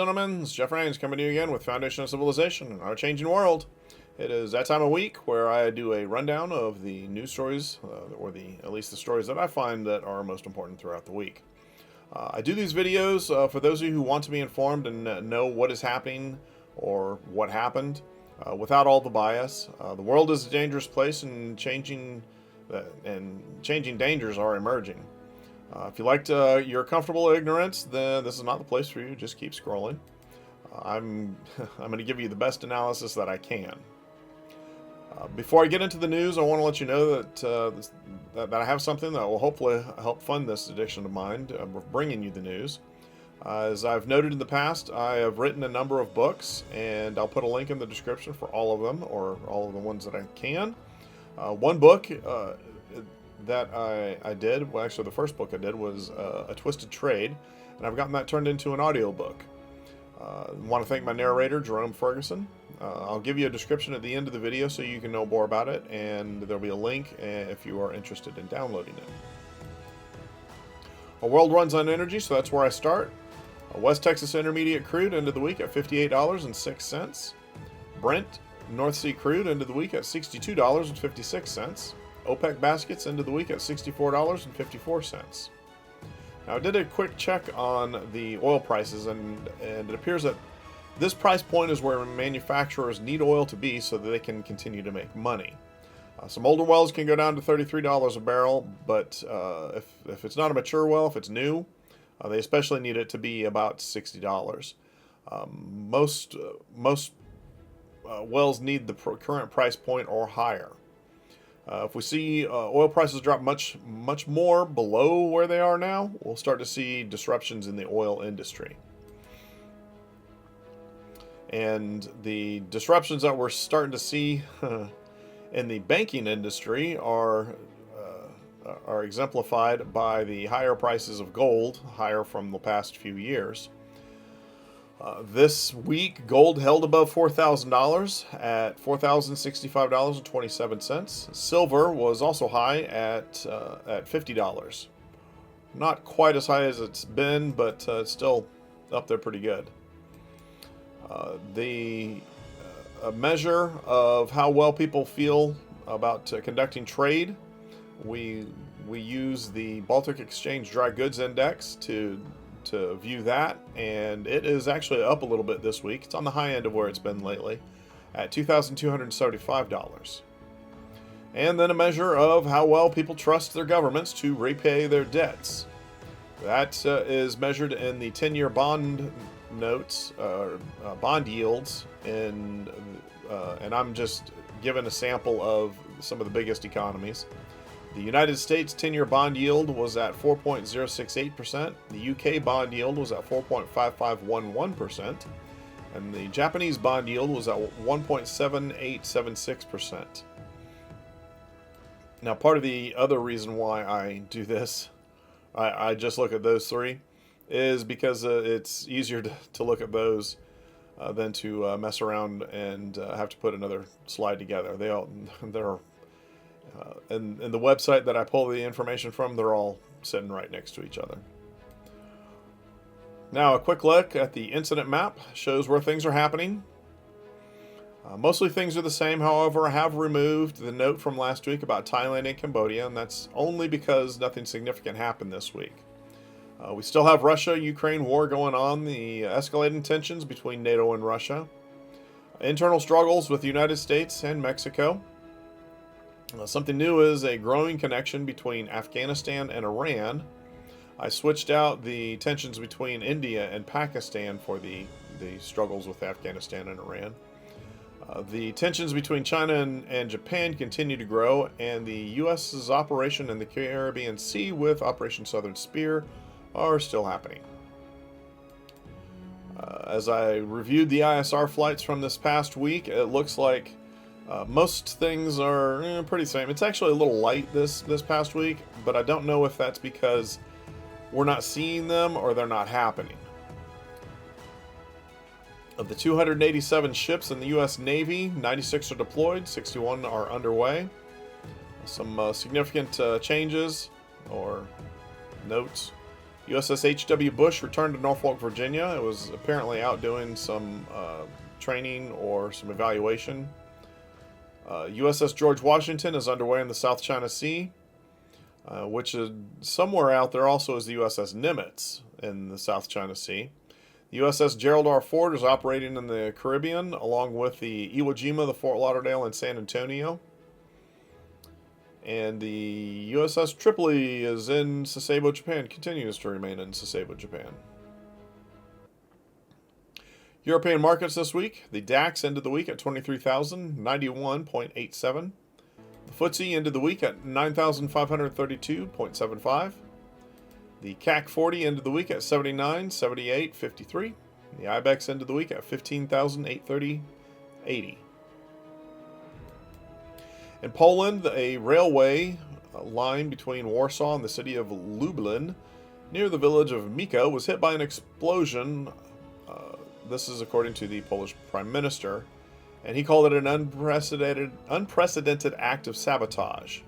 gentlemen, it's Jeff Rains coming to you again with Foundation of Civilization and Our Changing World. It is that time of week where I do a rundown of the news stories, at least the stories that I find that are most important throughout the week. I do these videos for those of you who want to be informed and know what is happening or what happened without all the bias. The world is a dangerous place, and changing dangers are emerging. If you liked your comfortable ignorance, then this is not the place for you. Just keep scrolling. I'm going to give you the best analysis that I can. Before I get into the news, I want to let you know that I have something that will hopefully help fund this addiction of mine of bringing you the news. As I've noted in the past, I have written a number of books, and I'll put a link in the description for all of them, or all of the ones that I can. One book that I did, well, actually the first book I did was A Twisted Trade, and I've gotten that turned into an audio book. I want to thank my narrator, Jerome Ferguson. I'll give you a description at the end of the video so you can know more about it, and there'll be a link if you are interested in downloading it. Our world runs on energy, so that's where I start. West Texas Intermediate crude ended the week at $58.06. Brent North Sea crude ended the week at $62.56. OPEC baskets ended the week at $64.54. Now, I did a quick check on the oil prices, and it appears that this price point is where manufacturers need oil to be so that they can continue to make money. Some older wells can go down to $33 a barrel, but if it's not a mature well, if it's new, they especially need it to be about $60. Most wells need the current price point or higher. If we see oil prices drop much more below where they are now, we'll start to see disruptions in the oil industry. And the disruptions that we're starting to see in the banking industry are exemplified by the higher prices of gold, higher from the past few years. This week, gold held above $4,000 at $4,065.27. Silver was also high at $50. Not quite as high as it's been, but it's still up there pretty good. A measure of how well people feel about conducting trade, we use the Baltic Exchange Dry Goods Index to view that, and it is actually up a little bit this week. It's on the high end of where it's been lately at $2,275. And then a measure of how well people trust their governments to repay their debts. That is measured in the 10-year bond notes, bond yields, and I'm just giving a sample of some of the biggest economies. The United States 10-year bond yield was at 4.068%. The UK bond yield was at 4.5511%. And the Japanese bond yield was at 1.7876%. Now, part of the other reason why I do this, I just look at those three, is because it's easier to look at those than to mess around and have to put another slide together. They're and the website that I pull the information from, they're all sitting right next to each other. Now, a quick look at the incident map shows where things are happening. Mostly things are the same. However, I have removed the note from last week about Thailand and Cambodia, and that's only because nothing significant happened this week. We still have Russia-Ukraine war going on, the escalating tensions between NATO and Russia, internal struggles with the United States and Mexico. Something new is a growing connection between Afghanistan and Iran. I switched out the tensions between India and Pakistan for the struggles with Afghanistan and Iran. The tensions between China and Japan continue to grow, and the U.S.'s operation in the Caribbean Sea with Operation Southern Spear are still happening. As I reviewed the ISR flights from this past week, it looks like most things are pretty same. It's actually a little light this past week, but I don't know if that's because we're not seeing them or they're not happening. Of the 287 ships in the U.S. Navy, 96 are deployed, 61 are underway. Some significant changes or notes USS H.W. Bush returned to Norfolk, Virginia. It was apparently out doing some training or some evaluation. USS George Washington is underway in the South China Sea, which is somewhere out there also is the USS Nimitz in the South China Sea. The USS Gerald R. Ford is operating in the Caribbean, along with the Iwo Jima, the Fort Lauderdale, and San Antonio. And the USS Tripoli is in Sasebo, Japan, continues to remain in Sasebo, Japan. European markets this week. The DAX ended the week at 23,091.87. The FTSE ended the week at 9,532.75. The CAC 40 ended the week at 79.78.53. The IBEX ended the week at 15,830.80. In Poland, a railway line between Warsaw and the city of Lublin, near the village of Miko, was hit by an explosion. This is according to the Polish Prime Minister, and he called it an unprecedented act of sabotage.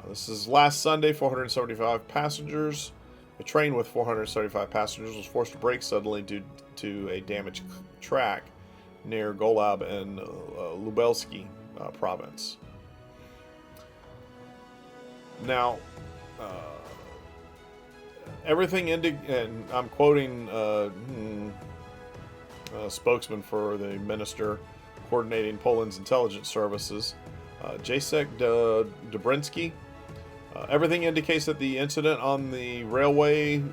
This is last Sunday. 475 passengers. A train with 475 passengers was forced to brake suddenly due to a damaged track near Golub in Lubelski province. Now, everything and I'm quoting a spokesman for the minister coordinating Poland's intelligence services, Jacek Dobrynski. Everything indicates that the incident on the railway,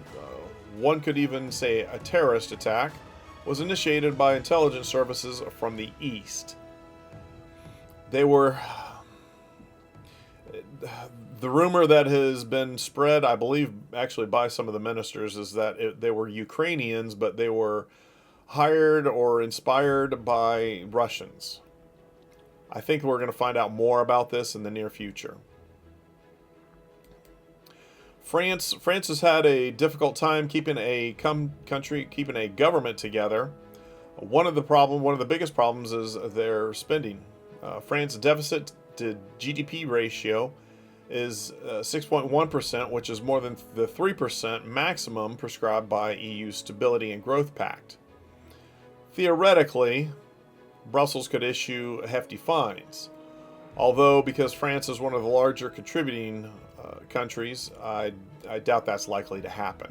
one could even say a terrorist attack, was initiated by intelligence services from the east. They were... The rumor that has been spread, I believe, actually by some of the ministers, is that they were Ukrainians, but they were hired or inspired by Russians. I think we're going to find out more about this in the near future. France has had a difficult time keeping a government together. One of the biggest problems is their spending. France's deficit to GDP ratio is 6.1%, which is more than the 3% maximum prescribed by EU Stability and Growth Pact. Theoretically, Brussels could issue hefty fines. Although, because France is one of the larger contributing countries, I doubt that's likely to happen.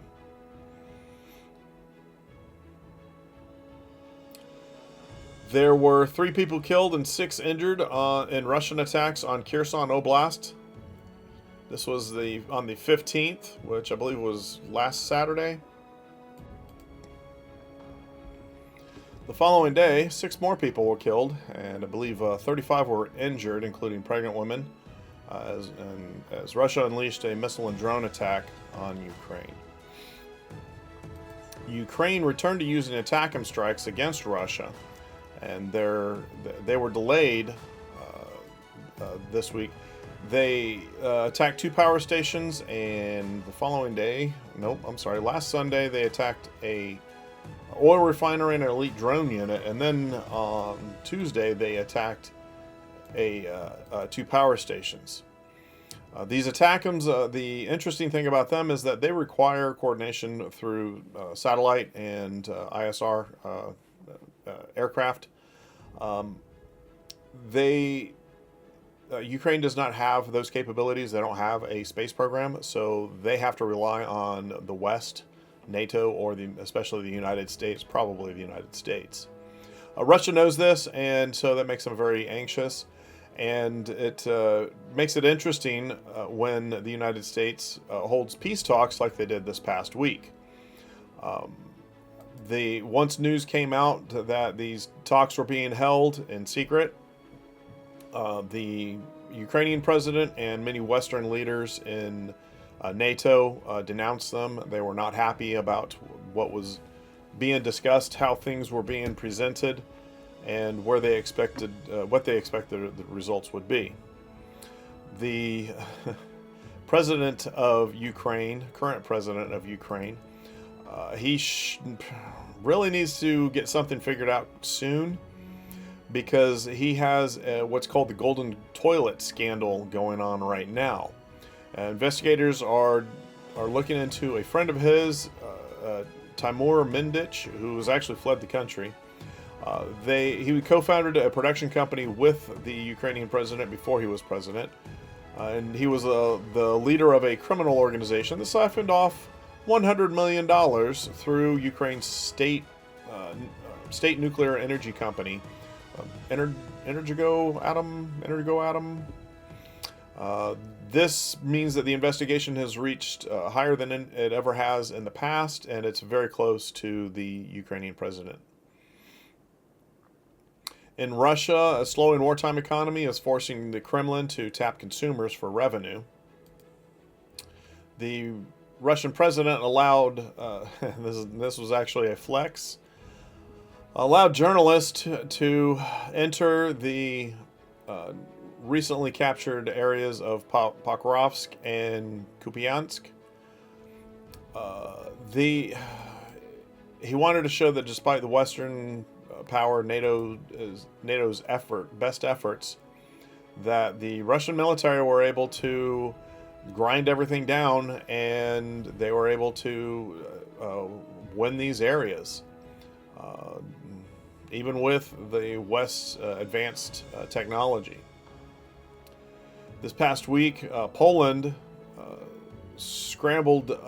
There were 3 people killed and 6 injured in Russian attacks on Kherson Oblast. This was on the 15th, which I believe was last Saturday. The following day, 6 more people were killed, and I believe 35 were injured, including pregnant women, as Russia unleashed a missile and drone attack on Ukraine. Ukraine returned to using ATACMS strikes against Russia, and they were delayed this week. They attacked 2 power stations, and the following day, last Sunday, they attacked a oil refinery and an elite drone unit, and then on Tuesday they attacked 2 power stations. These ATACMS, the interesting thing about them is that they require coordination through satellite and ISR aircraft. Ukraine does not have those capabilities. They don't have a space program, so they have to rely on the West, NATO, or especially the United States, probably the United States. Russia knows this, and so that makes them very anxious, and it makes it interesting when the United States holds peace talks like they did this past week. Once news came out that these talks were being held in secret, the Ukrainian president and many Western leaders in NATO denounced them. They were not happy about what was being discussed, how things were being presented, and what they expected the results would be. The president of Ukraine, current president of Ukraine, he really needs to get something figured out soon, because he has what's called the golden toilet scandal going on right now. Investigators are are looking into a friend of his, Timur Mindich, who has actually fled the country. He co-founded a production company with the Ukrainian president before he was president, and he was the leader of a criminal organization that siphoned off $100 million through Ukraine's state nuclear energy company, Energo Atom. This means that the investigation has reached higher than it ever has in the past, and it's very close to the Ukrainian president. In Russia, a slowing wartime economy is forcing the Kremlin to tap consumers for revenue. The Russian president allowed, this was actually a flex, allowed journalists to enter the recently captured areas of Pokrovsk and Kupiansk. He wanted to show that despite the Western power, NATO's best efforts, that the Russian military were able to grind everything down, and they were able to win these areas, even with the West's advanced technology. This past week, Poland scrambled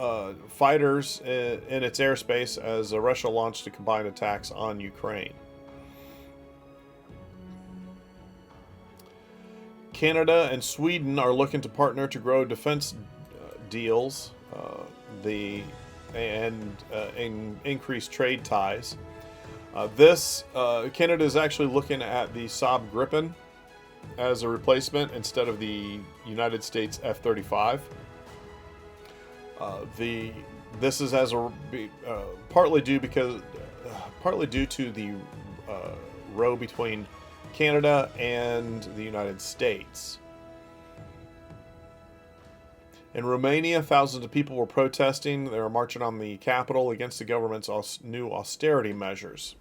fighters in its airspace as Russia launched a combined attacks on Ukraine. Canada and Sweden are looking to partner to grow defense deals and increase trade ties. Canada is actually looking at the Saab Gripen as a replacement instead of the United States F-35. This is partly due to the row between Canada and the United States. In Romania, thousands of people were protesting. They were marching on the capital against the government's new austerity measures.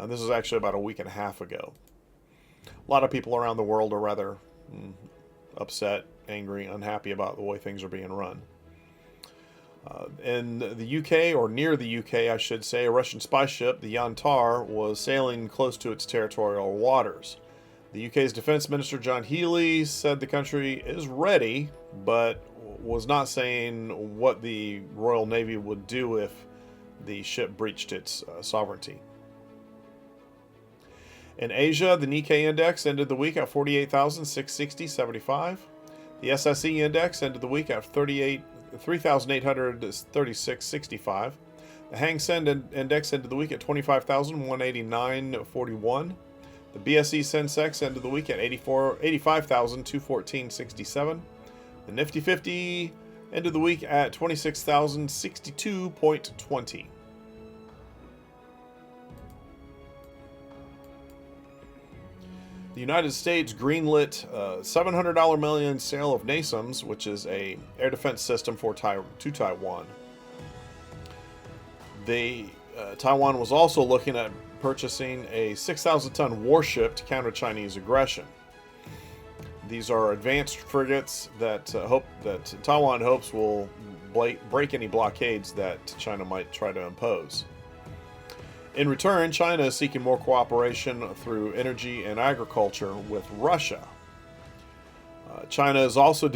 This was actually about a week and a half ago. A lot of people around the world are rather upset, angry, unhappy about the way things are being run. In the UK, or near the UK, I should say, a Russian spy ship, the Yantar, was sailing close to its territorial waters. The UK's Defense Minister John Healey said the country is ready, but was not saying what the Royal Navy would do if the ship breached its sovereignty. In Asia, the Nikkei index ended the week at 48,660.75. The SSE index ended the week at 3,836.65. The Hang Seng index ended the week at 25,189.41. The BSE Sensex ended the week at 85,214.67. The Nifty 50 ended the week at 26,062.20. The United States greenlit $700 million sale of NASAMS, which is a air defense system to Taiwan. Taiwan was also looking at purchasing a 6,000-ton warship to counter Chinese aggression. These are advanced frigates that Taiwan hopes will break any blockades that China might try to impose. In return, China is seeking more cooperation through energy and agriculture with Russia. China is also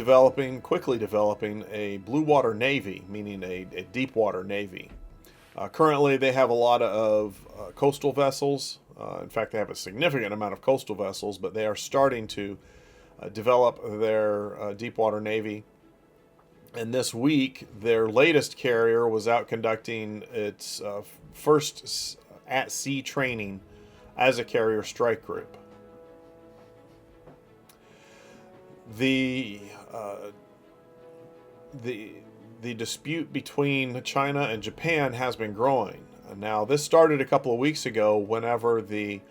quickly developing a blue water navy, meaning a deep water navy. Currently, they have a lot of coastal vessels. In fact, they have a significant amount of coastal vessels, but they are starting to develop their deep water navy. And this week, their latest carrier was out conducting its first at-sea training as a carrier strike group. The dispute between China and Japan has been growing. Now, this started a couple of weeks ago whenever the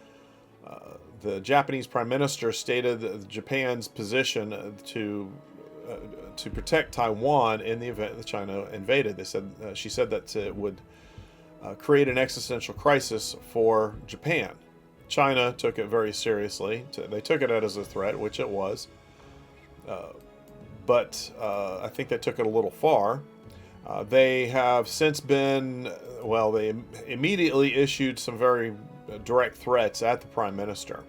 Japanese Prime Minister stated Japan's position to protect Taiwan in the event that China invaded. She said that it would create an existential crisis for Japan. China took it very seriously. They took it as a threat, which it was. But I think they took it a little far. They have since been, well, they immediately issued some very direct threats at the Prime Minister.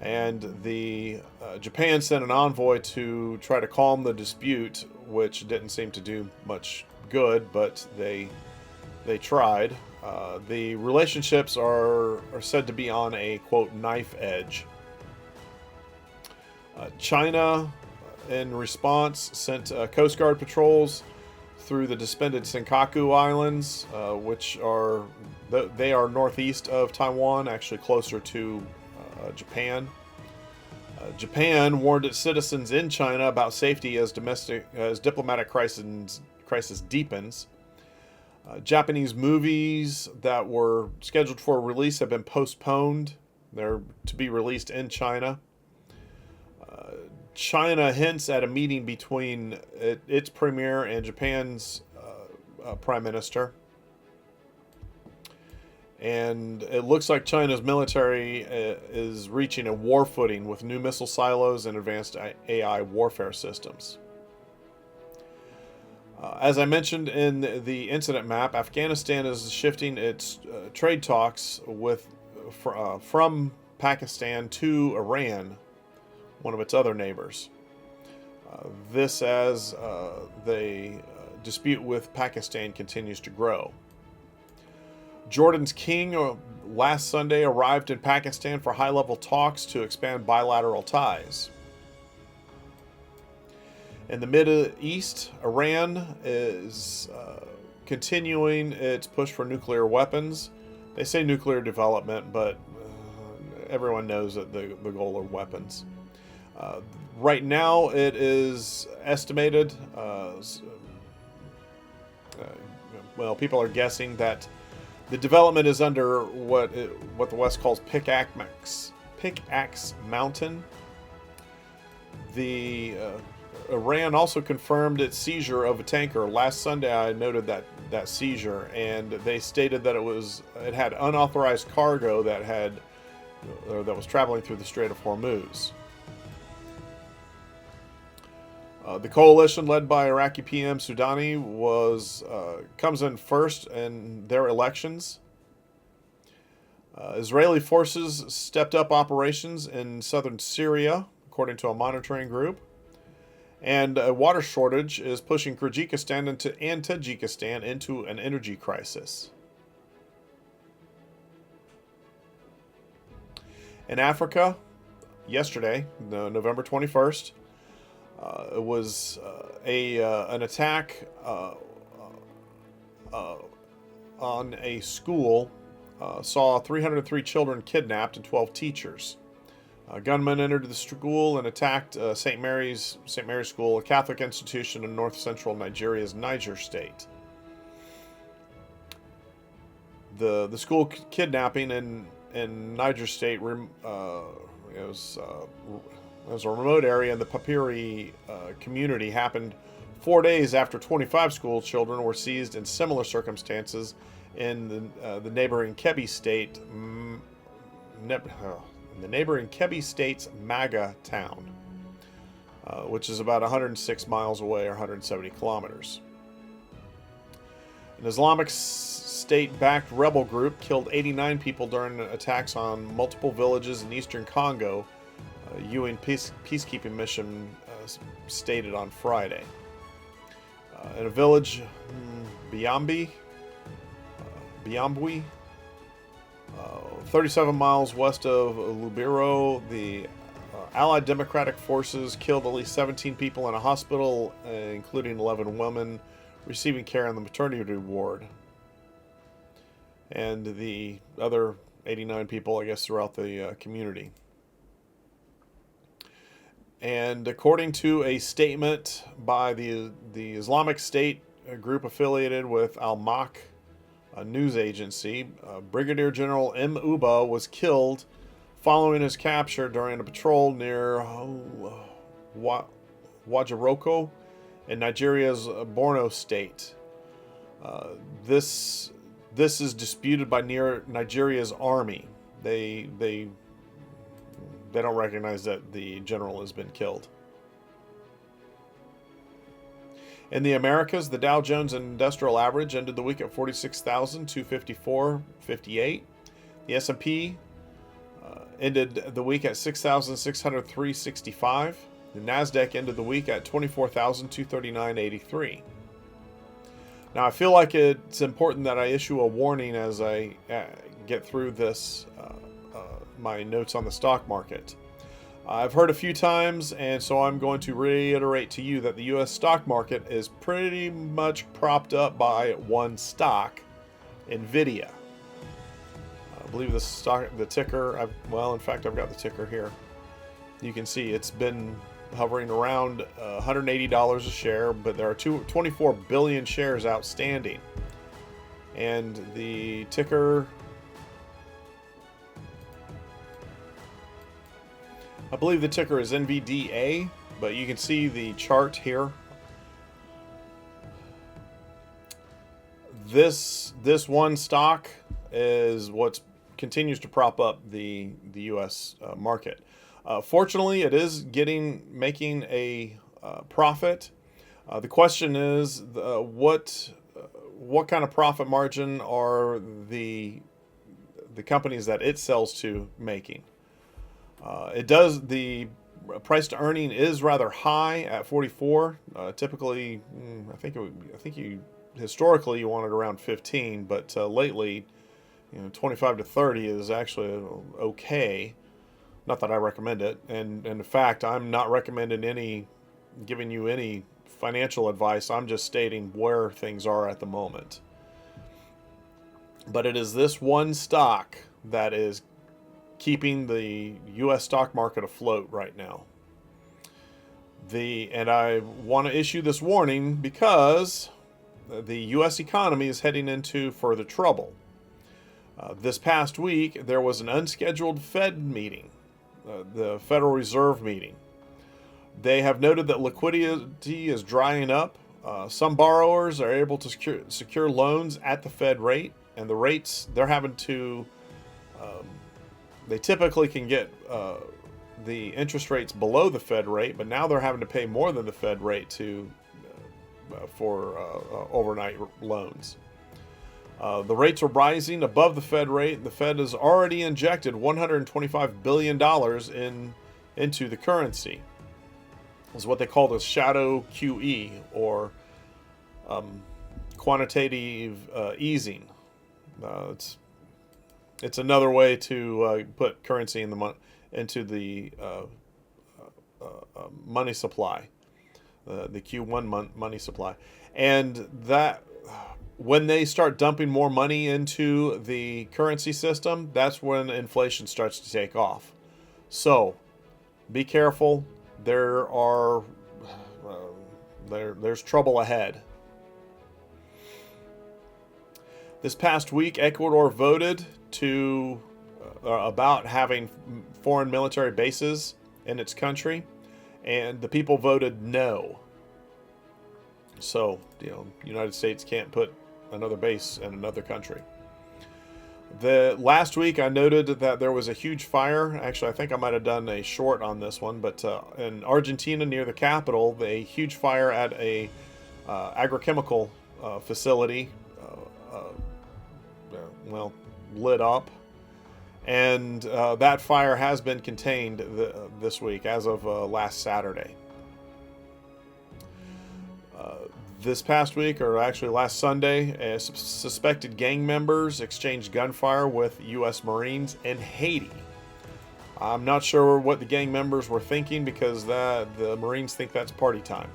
And the Japan sent an envoy to try to calm the dispute, which didn't seem to do much good, but they tried. The relationships are said to be on a, quote, knife edge. China, in response, sent Coast Guard patrols through the suspended Senkaku Islands, which are they are northeast of Taiwan, actually closer to Japan. Japan warned its citizens in China about safety as diplomatic crisis deepens. Japanese movies that were scheduled for release have been postponed. They're to be released in China. China hints at a meeting between its premier and Japan's prime minister. And it looks like China's military is reaching a war footing with new missile silos and advanced AI warfare systems. As I mentioned in the incident map, Afghanistan is shifting its trade talks from Pakistan to Iran, one of its other neighbors. This as the dispute with Pakistan continues to grow. Jordan's king last Sunday arrived in Pakistan for high-level talks to expand bilateral ties. In the Middle East, Iran is continuing its push for nuclear weapons. They say nuclear development, but everyone knows that the goal are weapons. Right now, it is estimated, people are guessing that the development is under what the West calls Pickaxe Mountain. The Iran also confirmed its seizure of a tanker. Last Sunday, I noted that seizure, and they stated that it had unauthorized cargo that was traveling through the Strait of Hormuz. The coalition led by Iraqi PM Soudani comes in first in their elections. Israeli forces stepped up operations in southern Syria, according to a monitoring group. And a water shortage is pushing Kyrgyzstan and Tajikistan into an energy crisis. In Africa, yesterday, November 21st, it was an attack on a school. Saw 303 children kidnapped and 12 teachers. Gunmen entered the school and attacked St. Mary's School, a Catholic institution in north-central Nigeria's Niger State. The school kidnapping in Niger State it was a remote area in the Papiri community, happened 4 days after 25 school children were seized in similar circumstances in the neighboring Kebbi State, the neighboring Kebbi State's Maga town, which is about 106 miles away or 170 kilometers. An Islamic State-backed rebel group killed 89 people during attacks on multiple villages in eastern Congo, UN peacekeeping mission stated on Friday. In a village, Biambwe, 37 miles west of Lubero, the Allied Democratic Forces killed at least 17 people in a hospital, including 11 women receiving care in the maternity ward. And the other 89 people, I guess, throughout the community. And according to a statement by the Islamic State group affiliated with Al-Maq, a news agency, Brigadier General M. Uba was killed following his capture during a patrol near Wajaroko in Nigeria's Borno state. This is disputed by Nigeria's army. They don't recognize that the general has been killed. In the Americas, the Dow Jones Industrial Average ended the week at 46,254.58. The S&P ended the week at 6,603.65. The Nasdaq ended the week at 24,239.83. Now, I feel like it's important that I issue a warning as I get through this, my notes on the stock market. I've heard a few times, and so I'm going to reiterate to you that the U.S. stock market is pretty much propped up by one stock, NVIDIA. I believe the ticker, well, in fact, I've got the ticker here. You can see it's been hovering around $180 a share, but there are 24 billion shares outstanding. And the ticker, I believe the ticker is NVDA, but you can see the chart here. This one stock is what continues to prop up the U.S. market. Fortunately, it is making a profit. The question is, what kind of profit margin are the companies that it sells to making? The price to earning is rather high at 44. Typically, I think you historically you want it around 15, but lately, 25 to 30 is actually okay. Not that I recommend it, and in fact, I'm not recommending giving you any financial advice. I'm just stating where things are at the moment. But it is this one stock that is keeping the U.S. stock market afloat right now. And I want to issue this warning because the U.S. economy is heading into further trouble. This past week, there was an unscheduled Fed meeting, the Federal Reserve meeting. They have noted that liquidity is drying up. Some borrowers are able to secure loans at the Fed rate, and the rates they're having to, they typically can get the interest rates below the Fed rate, but now they're having to pay more than the Fed rate for overnight loans. The rates are rising above the Fed rate. The Fed has already injected $125 billion into the currency. It's what they call the shadow QE, or quantitative easing. It's another way to put currency into the money supply, the Q1 money supply, and that. When they start dumping more money into the currency system, that's when inflation starts to take off. So, be careful. There's trouble ahead. This past week, Ecuador voted about having foreign military bases in its country, and the people voted no. So, the United States can't put another base in another country. The last week I noted that there was a huge fire. Actually, I think I might have done a short on this one, but in Argentina near the capital, a huge fire at a agrochemical facility lit up, and that fire has been contained this week as of last Saturday. This past week, or actually last Sunday, suspected gang members exchanged gunfire with U.S. Marines in Haiti. I'm not sure what the gang members were thinking, because the Marines think that's party time.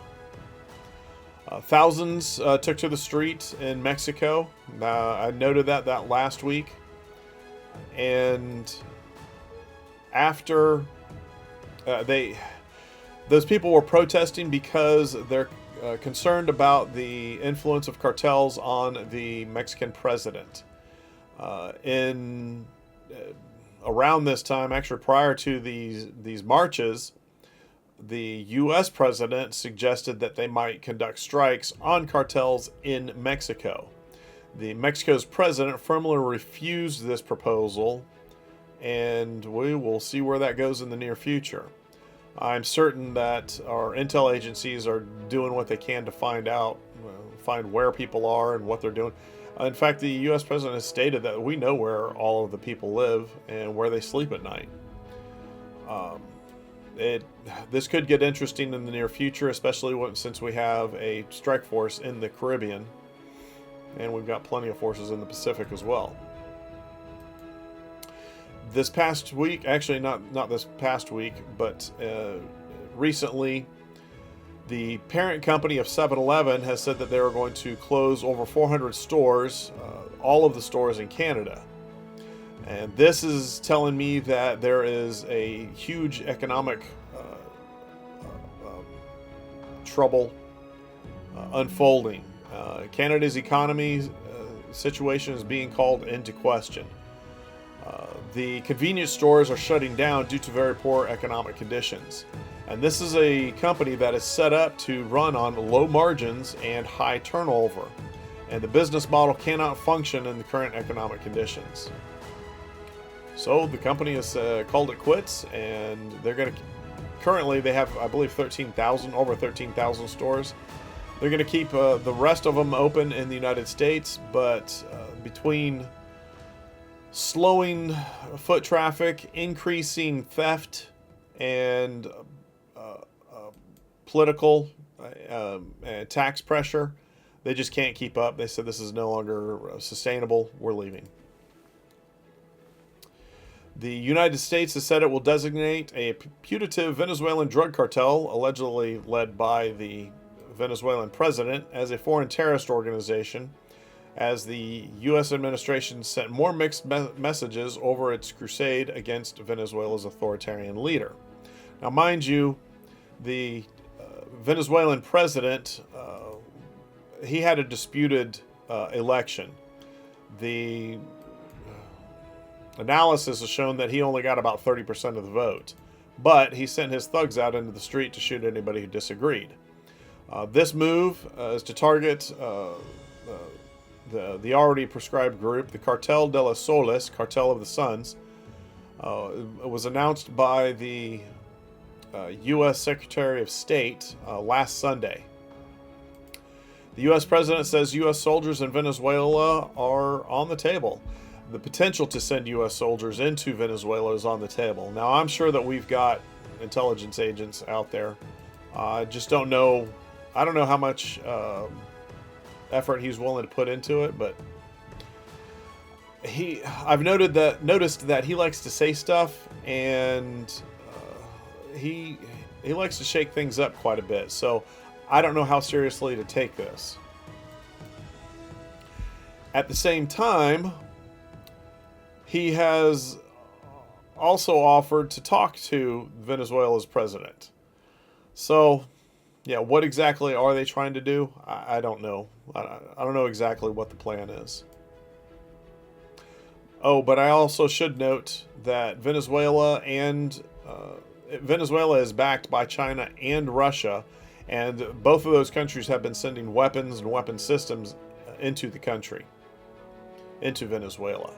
Thousands took to the streets in Mexico. I noted that last week. And after those people were protesting because they're concerned about the influence of cartels on the Mexican president. Around this time, actually prior to these marches, the U.S. president suggested that they might conduct strikes on cartels in Mexico. Mexico's president firmly refused this proposal, and we will see where that goes in the near future. I'm certain that our intel agencies are doing what they can to find out, find where people are and what they're doing. In fact, the U.S. president has stated that we know where all of the people live and where they sleep at night. Um, this could get interesting in the near future, especially since we have a strike force in the Caribbean, and we've got plenty of forces in the Pacific as well. This past week, actually not this past week, but recently, the parent company of 7-Eleven has said that they are going to close over 400 stores, all of the stores in Canada. And this is telling me that there is a huge economic trouble unfolding. Canada's economy situation is being called into question. The convenience stores are shutting down due to very poor economic conditions. And this is a company that is set up to run on low margins and high turnover. And the business model cannot function in the current economic conditions. So the company has called it quits, and they're going to, currently they have, I believe, over 13,000 stores. They're going to keep the rest of them open in the United States, but between slowing foot traffic, increasing theft, and political and tax pressure, they just can't keep up. They said this is no longer sustainable. We're leaving. The United States has said it will designate a putative Venezuelan drug cartel, allegedly led by the Venezuelan president, as a foreign terrorist organization, as the U.S. administration sent more mixed messages over its crusade against Venezuela's authoritarian leader. Now, mind you, the Venezuelan president, he had a disputed election. The analysis has shown that he only got about 30% of the vote, but he sent his thugs out into the street to shoot anybody who disagreed. This move is to target the already prescribed group, the Cartel de los Soles, Cartel of the Suns. It was announced by the U.S. Secretary of State last Sunday. The U.S. president says U.S. soldiers in Venezuela are on the table. The potential to send U.S. soldiers into Venezuela is on the table. Now, I'm sure that we've got intelligence agents out there. I just don't know. I don't know how much effort he's willing to put into it, but I've noticed that he likes to say stuff, and he likes to shake things up quite a bit. So I don't know how seriously to take this. At the same time, he has also offered to talk to Venezuela's president. So, yeah, what exactly are they trying to do? I don't know. I don't know exactly what the plan is. Oh, but I also should note that Venezuela is backed by China and Russia, and both of those countries have been sending weapons and weapon systems into the country, into Venezuela.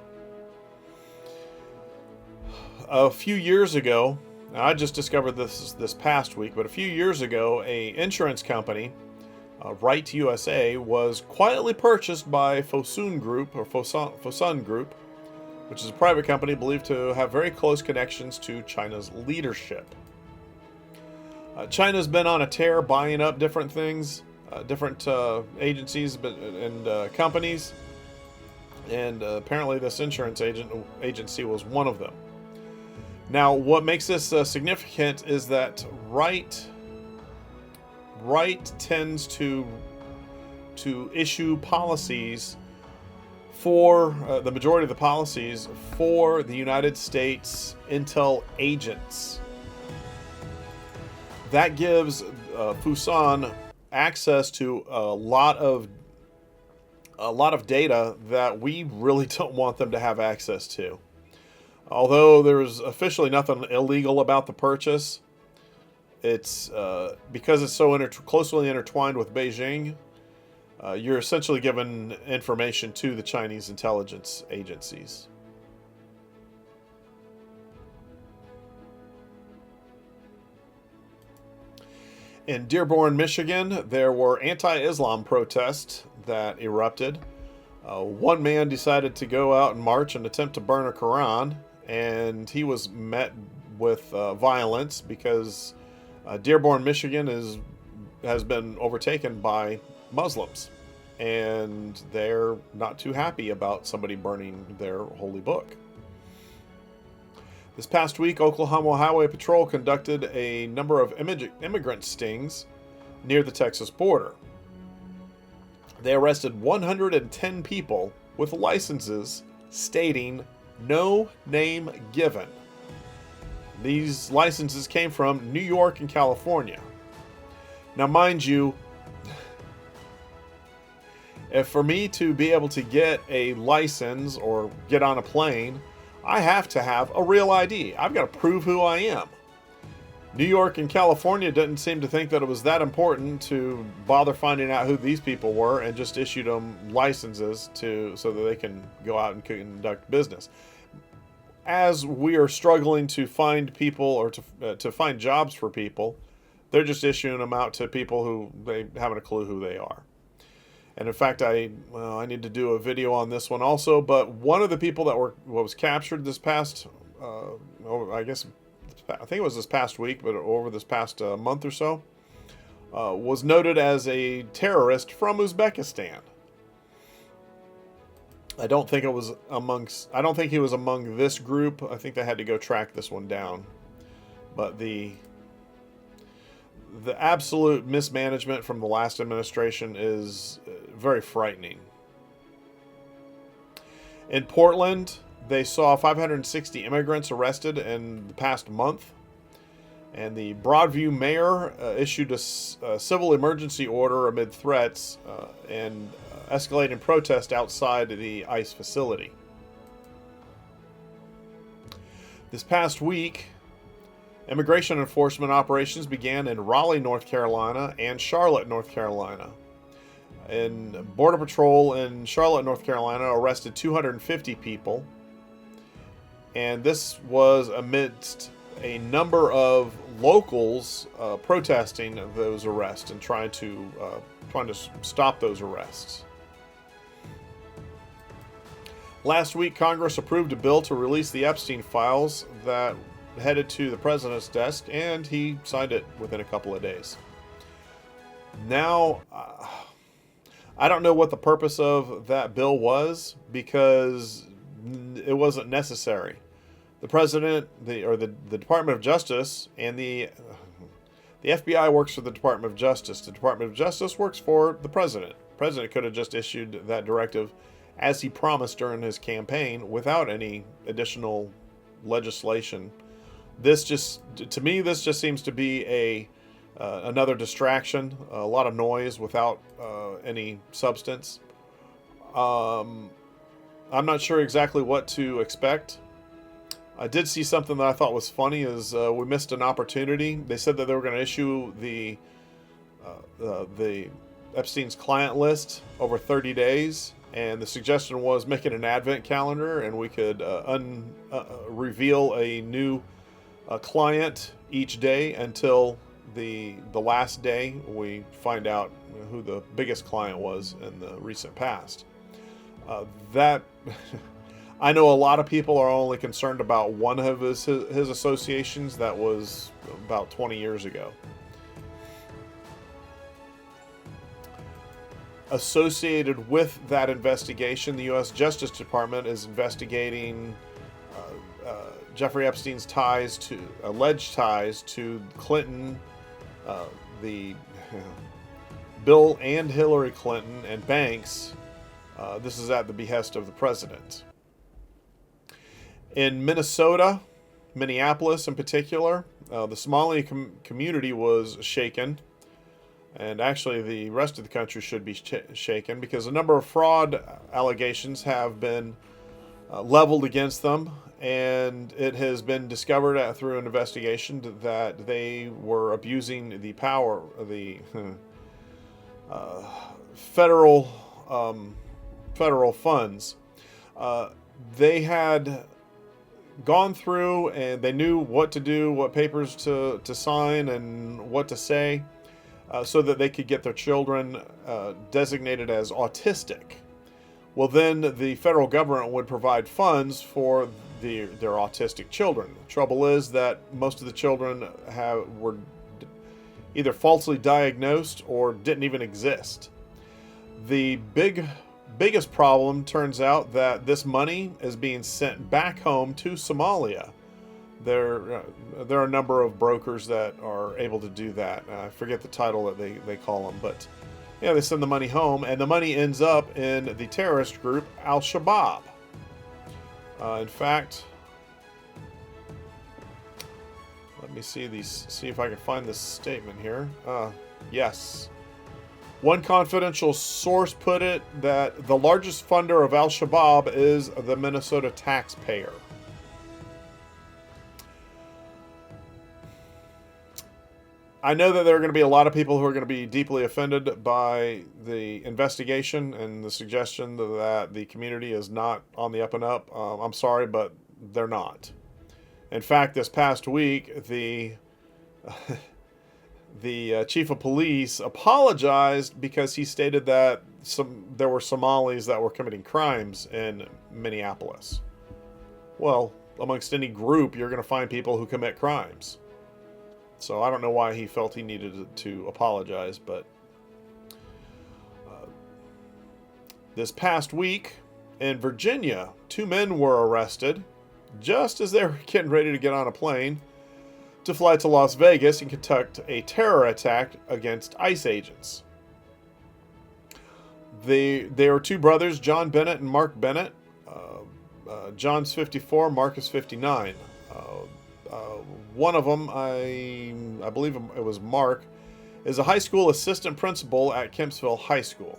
A few years ago, I just discovered this past week, but a few years ago, an insurance company, Right USA, was quietly purchased by Fosun Group, which is a private company believed to have very close connections to China's leadership. China's been on a tear buying up different things, different agencies and companies, and apparently this insurance agency was one of them. Now, what makes this significant is that Right tends to issue policies for the majority of the policies for the United States intel agents. That gives Fosun access to a lot of data that we really don't want them to have access to. Although there's officially nothing illegal about the purchase, it's because it's so closely intertwined with Beijing. You're essentially given information to the Chinese intelligence agencies. In Dearborn, Michigan, there were anti-Islam protests that erupted. One man decided to go out and march and attempt to burn a Quran, and he was met with violence because Dearborn, Michigan has been overtaken by Muslims, and they're not too happy about somebody burning their holy book. This past week, Oklahoma Highway Patrol conducted a number of immigrant stings near the Texas border. They arrested 110 people with licenses stating "no name given." These licenses came from New York and California. Now, mind you, if for me to be able to get a license or get on a plane, I have to have a real ID. I've got to prove who I am. New York and California didn't seem to think that it was that important to bother finding out who these people were, and just issued them licenses so that they can go out and conduct business. As we are struggling to find people, or to find jobs for people, they're just issuing them out to people who they haven't a clue who they are. And in fact, I need to do a video on this one also. But one of the people that was captured this past, I think it was this past week, but over this past month or so, was noted as a terrorist from Uzbekistan. I don't think he was among this group. I think they had to go track this one down. But the absolute mismanagement from the last administration is very frightening. In Portland, they saw 560 immigrants arrested in the past month, and the Broadview mayor issued a civil emergency order amid threats and escalating protest outside the ICE facility. This past week, immigration enforcement operations began in Raleigh, North Carolina, and Charlotte, North Carolina. And Border Patrol in Charlotte, North Carolina arrested 250 people. And this was amidst a number of locals protesting those arrests and trying to stop those arrests. Last week, Congress approved a bill to release the Epstein files that headed to the president's desk, and he signed it within a couple of days. Now, I don't know what the purpose of that bill was, because it wasn't necessary. The president, the Department of Justice, and the FBI works for the Department of Justice. The Department of Justice works for the president. The president could have just issued that directive as he promised during his campaign without any additional legislation. To me, this just seems to be another distraction, a lot of noise without any substance. I'm not sure exactly what to expect. I did see something that I thought was funny. Is we missed an opportunity. They said that they were going to issue the Epstein's client list over 30 days, and the suggestion was making an advent calendar, and we could reveal a new client each day until the last day we find out who the biggest client was in the recent past. I know a lot of people are only concerned about one of his associations. That was about 20 years ago. Associated with that investigation, the U.S. Justice Department is investigating Jeffrey Epstein's alleged ties to Clinton, the Bill and Hillary Clinton, and banks. This is at the behest of the president. In Minneapolis in particular, the Somali community was shaken. And actually, the rest of the country should be shaken, because a number of fraud allegations have been leveled against them. And it has been discovered through an investigation that they were abusing the power of the federal funds. They had gone through, and they knew what to do, what papers to sign, and what to say. so that they could get their children designated as autistic. Well, then the federal government would provide funds for their autistic children. The trouble is that most of the children were either falsely diagnosed or didn't even exist. The biggest problem turns out that this money is being sent back home to Somalia. There are a number of brokers that are able to do that. I forget the title that they call them, but yeah, they send the money home, and the money ends up in the terrorist group Al-Shabaab. In fact, let me see if I can find this statement here. Yes. One confidential source put it that the largest funder of Al-Shabaab is the Minnesota taxpayer. I know that there are going to be a lot of people who are going to be deeply offended by the investigation and the suggestion that the community is not on the up and up. I'm sorry, but they're not. In fact, this past week, the chief of police apologized because he stated that there were Somalis that were committing crimes in Minneapolis. Well, amongst any group, you're going to find people who commit crimes. So I don't know why he felt he needed to apologize, but this past week in Virginia, 2 men were arrested just as they were getting ready to get on a plane to fly to Las Vegas and conduct a terror attack against ICE agents. They were 2 brothers, John Bennett and Mark Bennett. John's 54, Mark is 59. One of them, I believe it was Mark, is a high school assistant principal at Kempsville High School.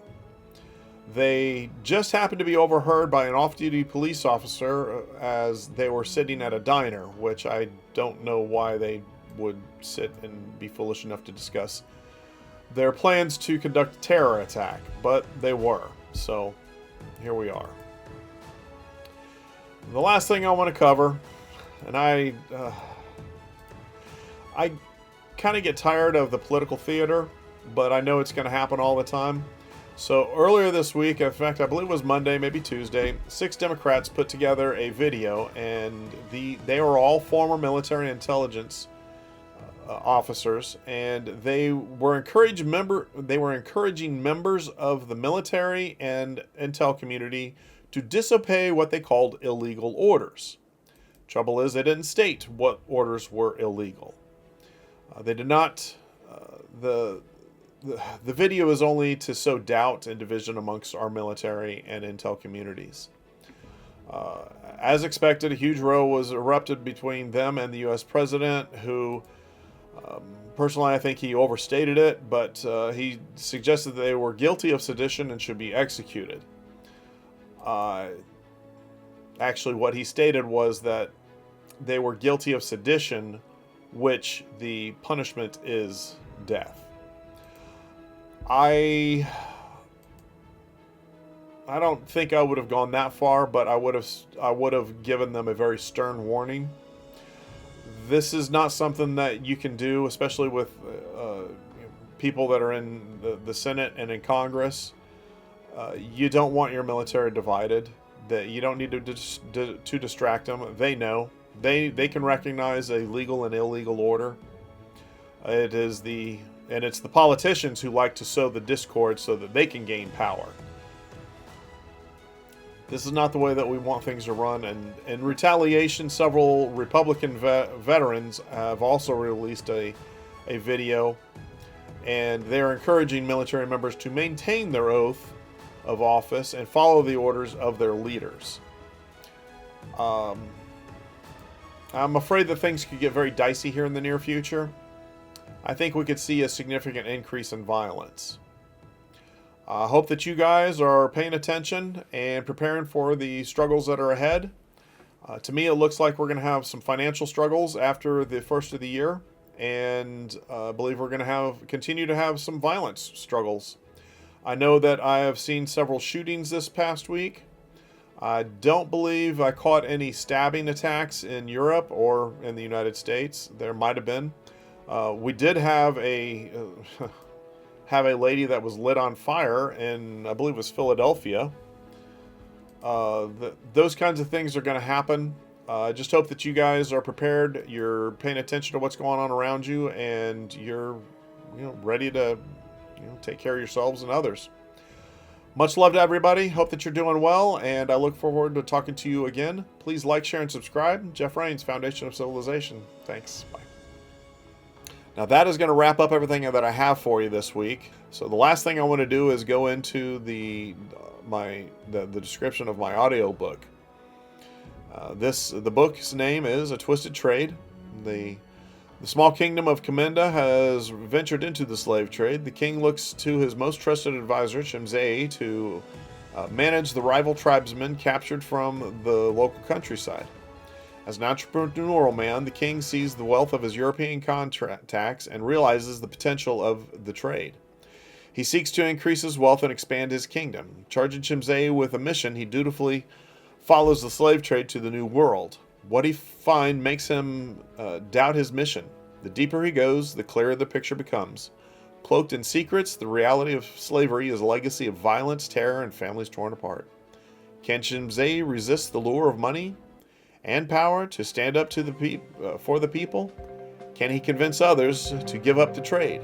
They just happened to be overheard by an off-duty police officer as they were sitting at a diner, which I don't know why they would sit and be foolish enough to discuss their plans to conduct a terror attack, but they were. So here we are. The last thing I want to cover, and I kind of get tired of the political theater, but I know it's going to happen all the time. So earlier this week, in fact, I believe it was Monday, maybe Tuesday, 6 Democrats put together a video, and they were all former military intelligence officers, and they were encouraging members of the military and intel community to disobey what they called illegal orders. Trouble is, they didn't state what orders were illegal. They did not. The video is only to sow doubt and division amongst our military and intel communities. As expected, a huge row was erupted between them and the U.S. president, who, personally, I think he overstated it, but he suggested that they were guilty of sedition and should be executed. Actually, what he stated was that they were guilty of sedition, which the punishment is death. I don't think I would have gone that far, but I would have given them a very stern warning. This is not something that you can do, especially with people that are in the Senate and in Congress. You don't want your military divided. That you don't need to distract them. They know. They can recognize a legal and illegal order. It's the politicians who like to sow the discord so that they can gain power. This is not the way that we want things to run. And in retaliation, several Republican veterans have also released a video, and they're encouraging military members to maintain their oath of office and follow the orders of their leaders. I'm afraid that things could get very dicey here in the near future. I think we could see a significant increase in violence. I hope that you guys are paying attention and preparing for the struggles that are ahead. To me, it looks like we're going to have some financial struggles after the first of the year, and I believe we're going to continue to have some violence struggles. I know that I have seen several shootings this past week. I don't believe I caught any stabbing attacks in Europe or in the United States. There might have been. We did have have a lady that was lit on fire in, I believe it was Philadelphia. Those kinds of things are going to happen. I just hope that you guys are prepared. You're paying attention to what's going on around you, and you're, ready to, take care of yourselves and others. Much love to everybody. Hope that you're doing well, and I look forward to talking to you again. Please like, share, and subscribe. Jeff Rains, Foundation of Civilization. Thanks. Bye. Now that is going to wrap up everything that I have for you this week. So the last thing I want to do is go into the description of my audio book. The book's name is A Twisted Trade. The small kingdom of Kamenda has ventured into the slave trade. The king looks to his most trusted advisor, Chimzei, to manage the rival tribesmen captured from the local countryside. As an entrepreneurial man, the king sees the wealth of his European contacts and realizes the potential of the trade. He seeks to increase his wealth and expand his kingdom. Charging Chimzei with a mission, he dutifully follows the slave trade to the New World. What he finds makes him doubt his mission. The deeper he goes, the clearer the picture becomes. Cloaked in secrets, the reality of slavery is a legacy of violence, terror, and families torn apart. Can Chimzei resist the lure of money and power to stand up to for the people? Can he convince others to give up the trade?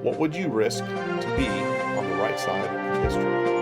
What would you risk to be on the right side of history?